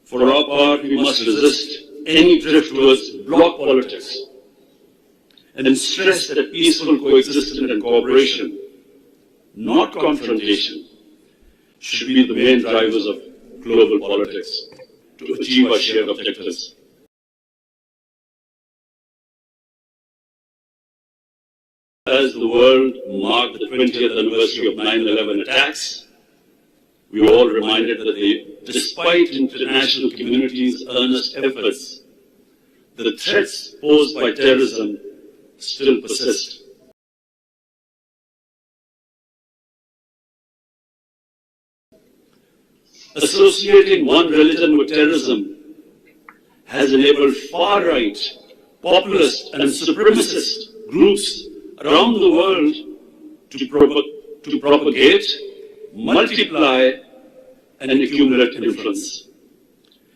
For our part, we must resist any drift towards bloc politics and stress that peaceful coexistence and cooperation, not confrontation, should be the main drivers of global politics to achieve our shared objectives. As the world marked the 20th anniversary of 9/11 attacks, we were all reminded that despite international community's earnest efforts, the threats posed by terrorism still persist. Associating one religion with terrorism has enabled far-right, populist and supremacist groups around the world to propagate, multiply and accumulate influence.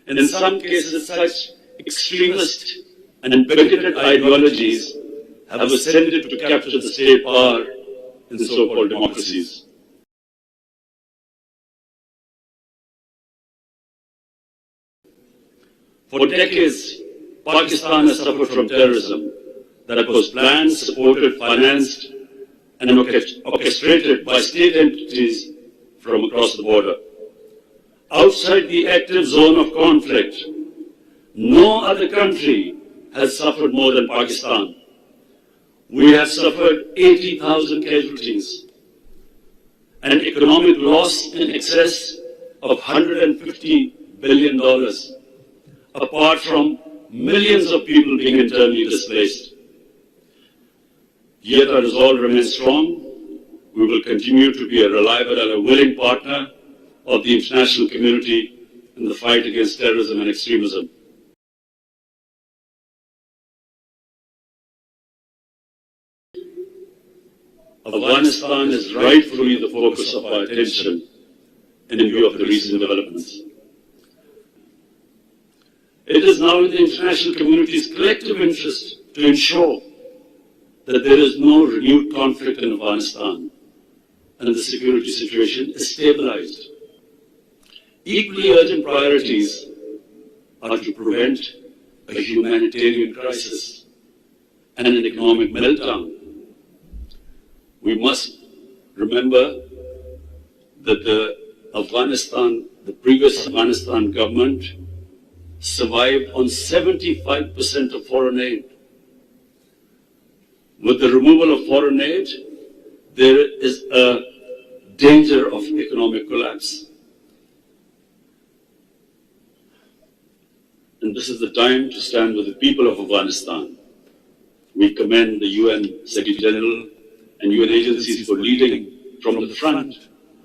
And in some cases, such extremist and bigoted ideologies have ascended to capture the state power in so-called democracies. For decades, Pakistan has suffered from terrorism that was planned, supported, financed, and orchestrated by state entities from across the border. Outside the active zone of conflict, no other country has suffered more than Pakistan. We have suffered 80,000 casualties, an economic loss in excess of $150 billion, apart from millions of people being internally displaced. Yet our resolve remains strong. We will continue to be a reliable and a willing partner of the international community in the fight against terrorism and extremism. Afghanistan is rightfully the focus of our attention in view of the recent developments. It is now in the international community's collective interest to ensure that there is no renewed conflict in Afghanistan and the security situation is stabilized. Equally urgent priorities are to prevent a humanitarian crisis and an economic meltdown. We must remember that the previous Afghanistan government survived on 75% of foreign aid. With the removal of foreign aid, there is a danger of economic collapse. And this is the time to stand with the people of Afghanistan. We commend the UN Secretary General and UN agencies for leading from the front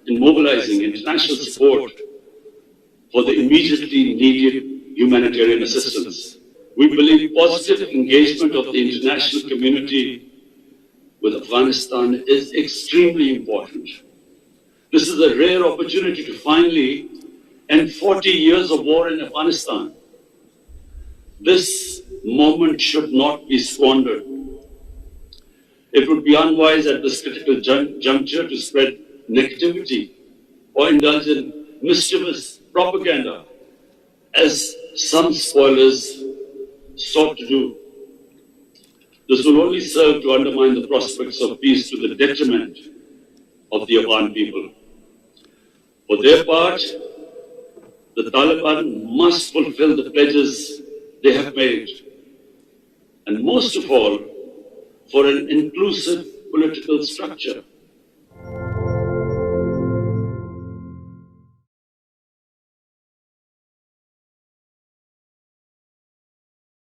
in mobilizing international support for the immediately needed humanitarian assistance. We believe positive engagement of the international community with Afghanistan is extremely important. This is a rare opportunity to finally end 40 years of war in Afghanistan. This moment should not be squandered. It would be unwise at this critical juncture to spread negativity or indulge in mischievous propaganda, as some spoilers sought to do. This will only serve to undermine the prospects of peace to the detriment of the Afghan people. For their part, the Taliban must fulfill the pledges they have made, and most of all, for an inclusive political structure.